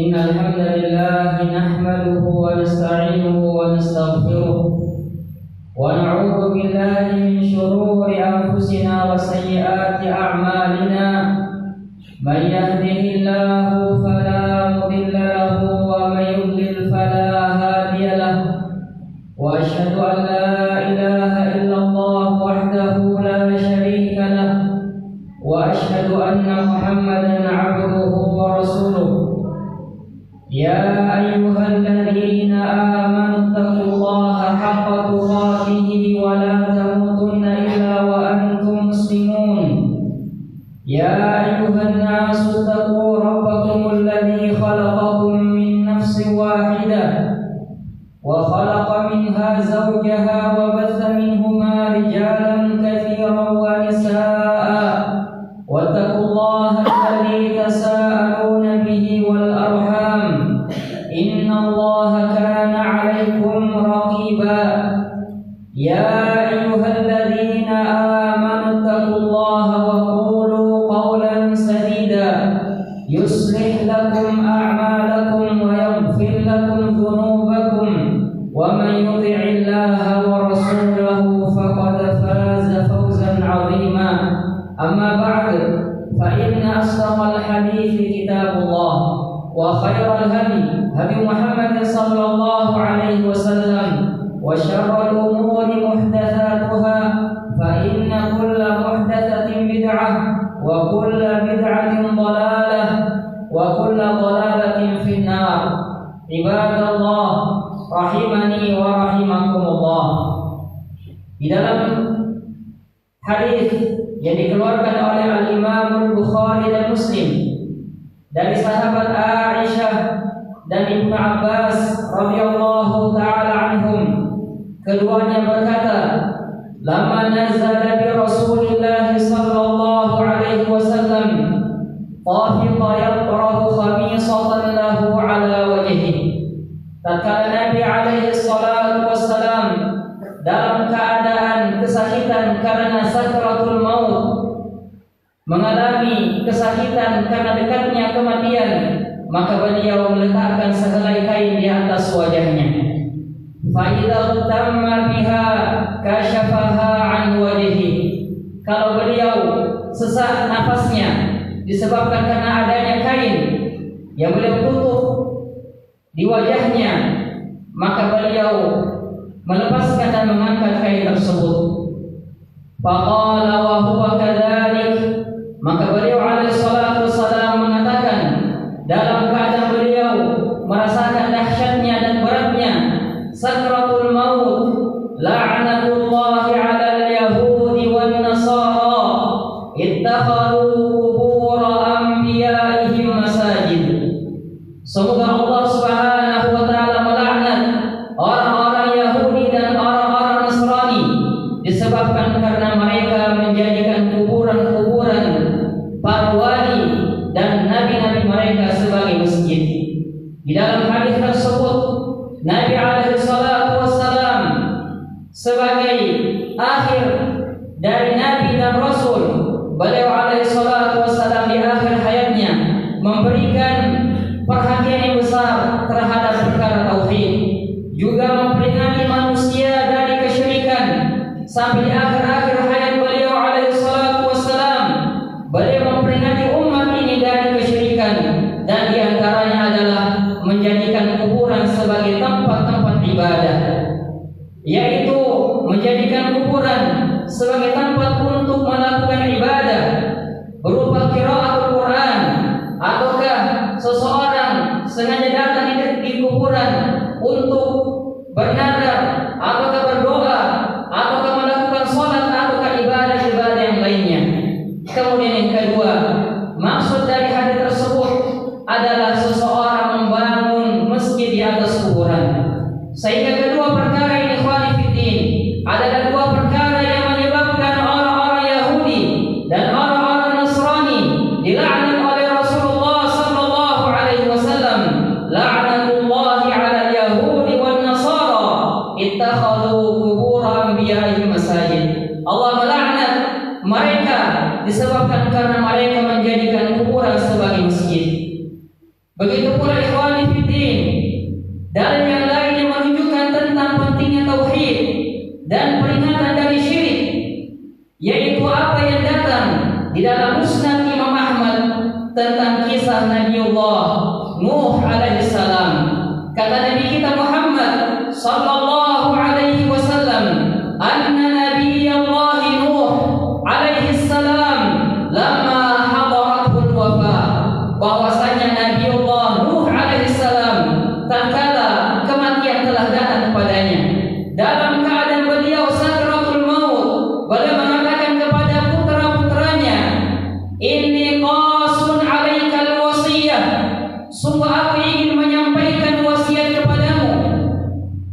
إن الحمد لله نحمده ونستعينه ونستغفره ونعوذ بالله من شرور أنفسنا وسيئات أعمالنا من يهده الله فلا مضل له ومن يضلل فلا هادي له وأشهد أن لا إله إلا الله وحده لا شريك له وأشهد أن محمدا عبده ورسوله يا أيها الذين آمنوا اتقوا الله حق تقاته ولا تموتن إلا وأنتم مسلمون يا أيها الناس اتقوا ربكم الذي خلقكم من نفس واحدة وخلق منها زوجها وبث منهما رجالا كثيرا ونساء واتقوا الله الذي تساءلون به والأرحام إن الله كان عليكم رقيبا يا أيها الذين آمنوا اتقوا الله وقولوا قولا سديدا يصلح لكم أعمالكم ويغفر لكم ذنوبكم ومن يطع الله ورسوله فقد فاز فوزا عظيما أما بعد فإن أصدق الحديث كتاب الله وخير الهدي هدي محمد صلى الله عليه وسلم وشر الأمور محدثاتها فإن كل محدثة بدعة وكل بدعة ضلالة وكل ضلالة في النار عباد الله rahimani wa rahimakumullah. Di dalam hadis yang dikeluarkan oleh Al-Imam Al-Bukhari dan Muslim dari sahabat Aisyah dan Ibnu Abbas radhiyallahu taala anhum, keduanya berkata, "Lama nazala bi Rasulillah sallallahu alaihi wasallam qafiqa yaqra'u khamisatan lahu ala wajhihi." Tatkala Nabi alaihi salatu wassalam dalam keadaan kesakitan karena sakratul maut, mengalami kesakitan karena dekatnya kematian, maka beliau meletakkan sehelai kain di atas wajahnya. Fa idza tamma biha kashafaha an wajhihi. Kalau beliau sesak nafasnya disebabkan karena adanya kain yang beliau tutup di wajahnya, maka beliau melepaskan dan mengangkat kain tersebut. Faqala wa huwa kadzalik, maka beliau alaihi salatu wassalam mengatakan dalam keadaan beliau merasakan dahsyatnya dan beratnya sakratul maut, la'natullahi 'alal yahudi wan nasara ittakhadhu qubur anbiya'ihim masajid. Semoga Allah Subhanahu wa taala melaknat orang-orang Yahudi dan orang-orang Nasrani disebabkan karena mereka menjadikan kuburan-kuburan para wali dan nabi-nabi mereka sebagai masjid. Di dalam hadis tersebut Nabi alaihi salatu wassalam sebagai akhir dari nabi dan rasul, beliau alaihi salatu wassalam di akhir hayatnya memberikan perhatian yang besar terhadap perkara tauhid, juga memperingati manusia dari kesyirikan. Sampai di akhir-akhir hayat beliau alaihi salatu wassalam, beliau memperingati umat ini dari kesyirikan, dan di antaranya adalah menjadikan kuburan sebagai tempat-tempat ibadah, yaitu menjadikan kuburan sebagai tempat untuk melakukan ibadah berupa qiraatul Quran, ataukah seseorang sengaja datang di kuburan untuk bernadar ataukah berdoa ataukah melakukan sholat ataukah ibadah-ibadah yang lainnya. Kemudian yang kedua, maksud dari hadis tersebut adalah seseorang membangun masjid di atas kuburan. Sehingga kedua perkara ini khalifiddin adalah dua perkara yang menyebabkan orang-orang Yahudi dan orang-orang Nasrani dilaknat oleh Rasulullah sallallahu alaihi wasallam, la'natullahi 'ala Begitu pula ikhwani fiddin, dalil yang lain yang menunjukkan tentang pentingnya tauhid dan peringatan dari syirik, yaitu apa yang datang di dalam Musnad Imam Ahmad tentang kisah Nabiullah Nuh alaihi salam. Kata Nabi kita Muhammad sallallahu alaihi wasallam, anna Nabiyullah Nuh alaihi salam lama hadaratul wafa, bahwasanya Nabiullah Nuh alaihi salam tatkala kematian telah datang kepadanya, dalam keadaan beliau sakratul maut, beliau mengatakan kepada putra-putranya, inni qasun alaikal wasiyah, sungguh aku ingin menyampaikan wasiat kepadamu,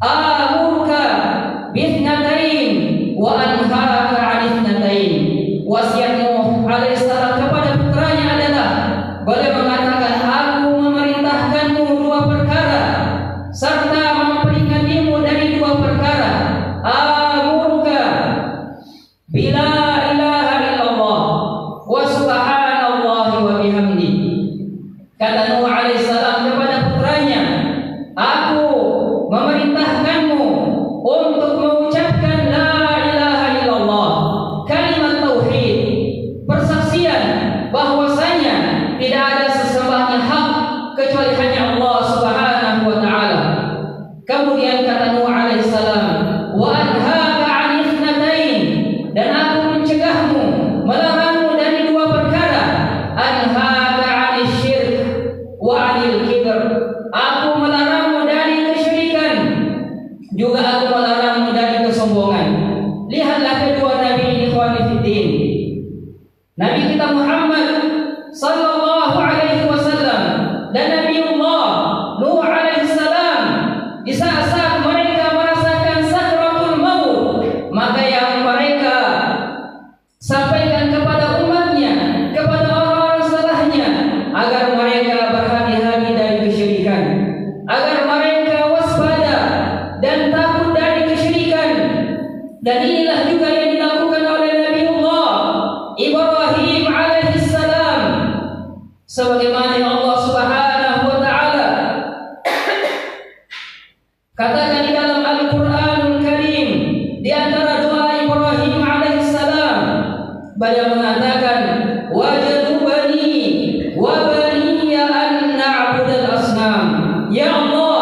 amurka bithnatain wa anhaka 'anithnatain. Wasiat Nuh alaihissalam kepada putranya adalah, beliau mengatakan, aku memerintahkanmu dua perkara serta memperingatmu dari dua perkara. Amurka bila ilaha illallah wa subhanallahi wa bihamdi. Kata Nuh alaihissalam kepada putranya, aku memerintahkanmu untuk mengucapkan la ilaha illallah, kalimat tauhid, persaksian bahwasanya tidak ada sesembahan yang hak kecuali hanya Allah Subhanahu wa taala. Kemudian kata Nuh alaihissalam, wa anhaka 'anithnatain, dan aku mencegahmu, melarangmu dari dua perkara. Anhaka 'anisyirk wa 'anil kibr, aku melarangmu dari kesyirikan, juga aku melarangmu dari kesombongan. Lihatlah kedua nabi ini, ikhwani fiddin. Nabi kita Muhammad sallallahu alaihi wasallam dan Nabiullah Nuh alaihi salam, di saat-saat mereka merasakan sakratul maut, maka yang mereka sampaikan kepada umatnya, kepada orang-orang setelahnya, agar mereka berhati-hati dari kesyirikan, agar mereka waspada dan takut dari kesyirikan. Dan inilah juga yang dilakukan oleh Nabiullah Ibrahim alaihissalam, sebagaimana Allah Subhanahu wa taala katakan di dalam Al-Qur'anul Karim, di antara doa Ibrahim alaihissalam, beliau mengatakan, wajadubani wa baniya an na'budal asnam. Ya Allah,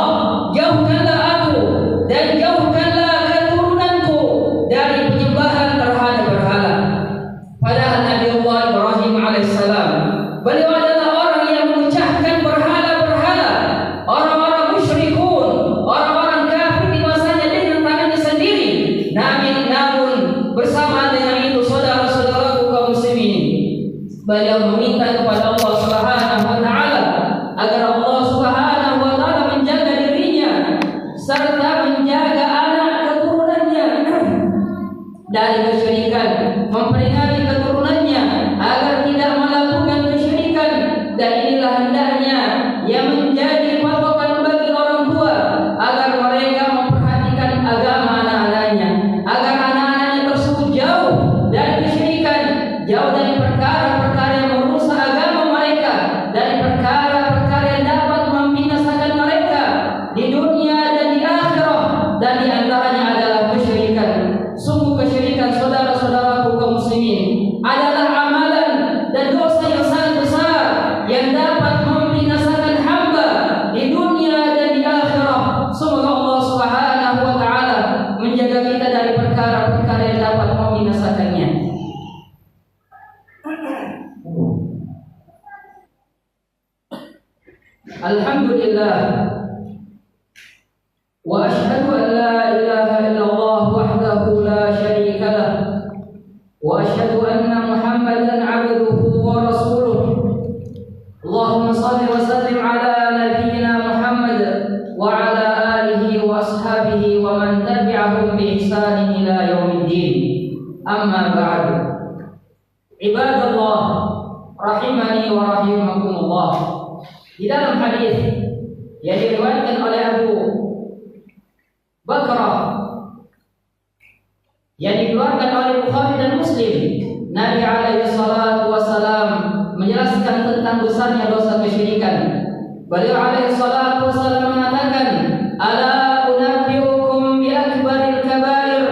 jauhkanlah aku dan jauhkanlah keturunanku dari penyembahan terhadap berhala. Padahal Nabiullah Ibrahim alaihissalam, beliau adalah orang yang memecahkan berhala-berhala, orang-orang musyrikun, orang-orang kafir di masanya dengan tangannya sendiri. Namun bersama dengan itu, saudara-saudaraku kaum muslimin, beliau meminta kepada Allah Subhanahu wa taala agar Allah Subhanahu wa taala menjaga dirinya serta menjaga anak keturunannya dari kesyirikan, memperingati keturunannya agar tidak melakukan kesyirikan. Dan inilah hendaknya yang menjadi patokan bagi orang tua, agar mereka memperhatikan agama anak-anaknya, agar anak-anaknya tersebut jauh dari kesyirikan, jauh dari perkara-perkara yang merusak agama mereka, dari perkara-perkara yang dapat membinasakan mereka di dunia dan di akhirat. Dan di antaranya adalah kesyirikan. Sungguh kesyirikan, saudara-saudaraku kaum muslimin, adalah amalan dan dosa yang sangat besar yang dapat membinasakan hamba di dunia dan di akhirat. Semoga Allah Subhanahu wa taala menjaga kita dari perkara-perkara yang dapat membinasakannya. Alhamdulillah, wa ashhadu an la ilaha illallah wahdahu la syarika lah, wa ashhadu anna Muhammadan 'abduhu wa rasuluh. Allahumma shalli wa sallim ala nabiyyina Muhammad wa ala alihi wa ashabihi wa man tabi'ahum bi ihsanin ila yaumiddin. Amma ba'd. Ibadallah rahimani wa rahimakumullah. Di dalam hadis yang diriwayatkan oleh Abu Bakrah yang dikeluarkan oleh Bukhari dan Muslim, Nabi alaihi salatu wasalam menjelaskan tentang besarnya dosa kesyirikan. Beliau alaihi salatu wasallam mengatakan, "Ala unabbiukum bi akbaril kabair,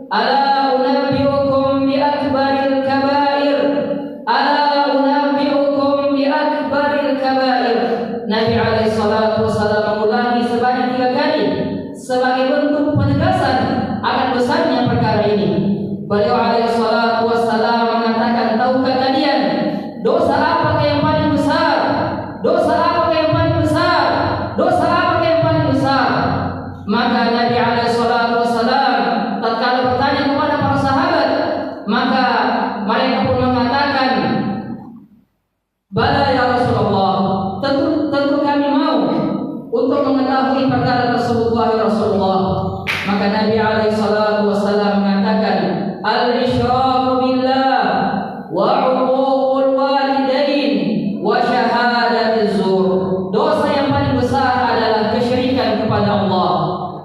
ala unabbiukum bi akbaril kabair, ala unabbiukum bi akbaril kabair." Nabi alaihi salatu wasallam mengulangi sebanyak 3 kali sebagai bentuk penegasan akan besarnya perkara ini. Beliau alaihi salatu wasallam mengatakan, "Tahukah kalian dosa apakah yang paling besar? Dosa apakah yang paling besar? Dosa apakah yang paling besar?" Maka Nabi alaihi salatu wasallam tatkala bertanya kepada para sahabat, maka mereka pun mengatakan, "Bala ya Rasulullah, tentu kami mau untuk mengetahui perkara tersebut wahai Rasulullah." Maka Nabi alaihi salatu wasallam mengatakan, "Al-isyraku billah wa 'uququl walidain wa syahadatiz zur." Dosa yang paling besar adalah kesyirikan kepada Allah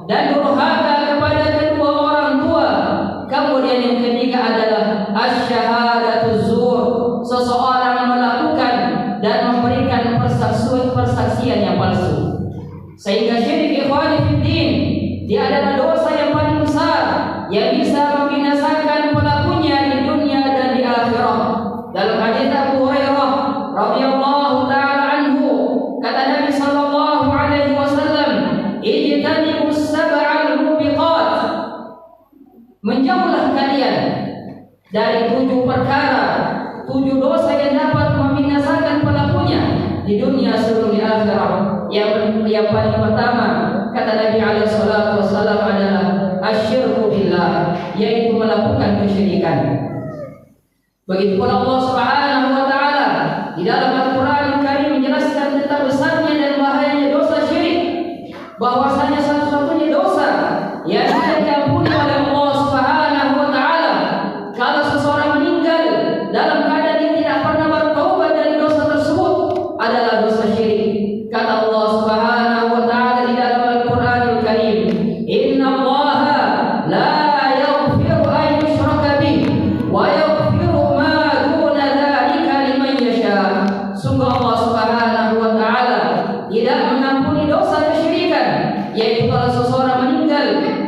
dan durhaka kepada kedua orang tua. Kemudian yang ketiga adalah asy-syahadatuz zur, seseorang melakukan dan memberikan persaksian yang palsu. Sehingga syirik, ikhwani fiddin, dia adalah dosa yang paling besar yang bisa membinasakan pelakunya di dunia dan di akhirat. Dalam hadis Abu Hurairah radhiyallahu taala anhu, kata Nabi sallallahu alaihi wasallam, "Ijtanibus sab'al mubiqat." Menjauhlah kalian dari 7 perkara, 7 dosa yang dapat membinasakan pelakunya di dunia sebelum di akhirat. Yang paling pertama, kata Nabi alaihi salatu wasallam, adalah asyirku billah, yaitu melakukan kesyirikan. Begitu pula Allah Subhanahu wa taala di dalam Al-Qur'an Karim menjelaskan tentang besarnya dan bahayanya dosa syirik, bahwasanya satu-satunya dosa yang tidak diampuni oleh Allah Subhanahu wa taala kalau seseorang meninggal dalam keadaan dia tidak pernah bertaubat dari dosa tersebut adalah dosa syirik. Kata Allah Subhanahu wa taala di dalam Al-Qur'anul Karim, "Innallaha la yaghfiru an yushraka bih wa yaghfiru ma duna dzalika liman yasha." Sungguh Allah Subhanahu wa taala tidak mengampuni dosa kesyirikan, yaitu kalau seseorang meninggal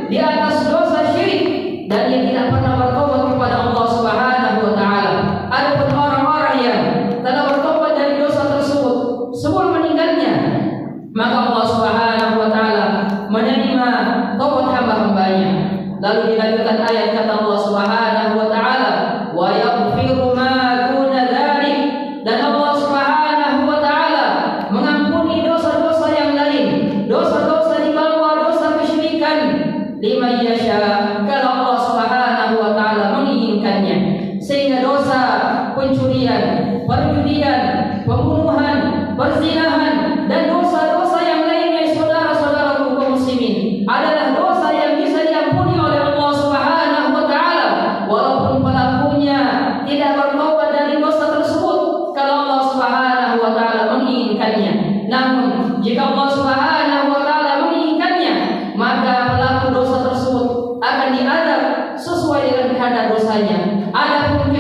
di atas dosa syirik dan dia tidak pernah bertobat kepada Allah Subhanahu wa taala. Adapun orang-orang yang telah bertobat dari dosa tersebut sebelum meninggalnya, maka Allah Subhanahu wa taala menerima taubat hamba-hambanya. Lalu dilanjutkan ayat kata Allah Subhanahu wa taala, "Wa yaghfiru ma duna dzalik." Dan Allah Subhanahu wa taala mengampuni dosa-dosa yang lain, dosa-dosa di bawah dosa kesyirikan, liman yasha, kalau Allah Subhanahu wa taala menginginkannya. Sehingga dosa pencurian, perjudian, pembunuhan, perzinahan, dan dosa-dosa yang lainnya, saudara-saudara kaum muslimin, adalah dosa yang bisa diampuni oleh Allah Subhanahu wa taala walaupun pelakunya tidak bertobat dari dosa tersebut kalau Allah Subhanahu wa taala menginginkannya. Namun jika Allah Subhanahu wa taala menginginkannya, maka pelaku dosa tersebut akan diadab sesuai dengan kadar dosanya. Adapun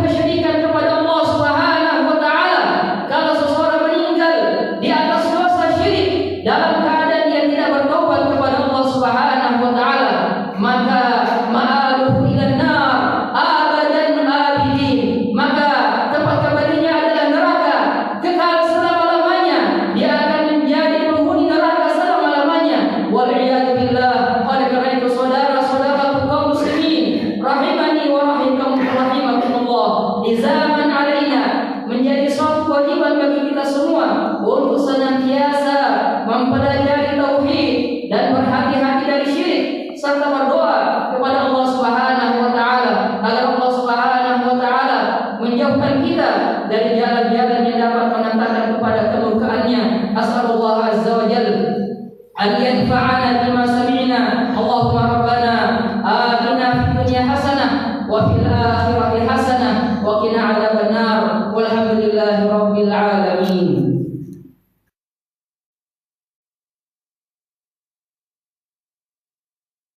kesyirikan kepada Allah Subhanahu wa taala, kalau seseorang meninggal di atas dosa syirik dalam keadaan dia tidak bertaubat kepada Allah Subhanahu wa taala, maka ma'aluhu ilan nar abadan abidin, maka tempat kembalinya adalah neraka kekal selama-lamanya. Dia akan menjadi penghuni neraka selama-lamanya. Wal iyadu billah. Oleh karena itu saudara-saudara kaum muslimin rahimani wa rahimakumullah, di zaman alaina menjadi suatu kewajiban bagi kita semua untuk senantiasa mempelajari tauhid dan berhati-hati dari syirik, serta berdoa kepada Allah Subhanahu wa taala agar Allah Subhanahu wa taala menjauhkan kita dari jalan-jalan yang dapat mengantarkan kepada kemurkaannya. As'alullah azza wa jalla an yanfa'ana bima sami'na. Allahumma rabbana atina fid dunya hasanah wa fil akhirati hasanah wa qina adzabannar. Walhamdulillahi rabbil alamin.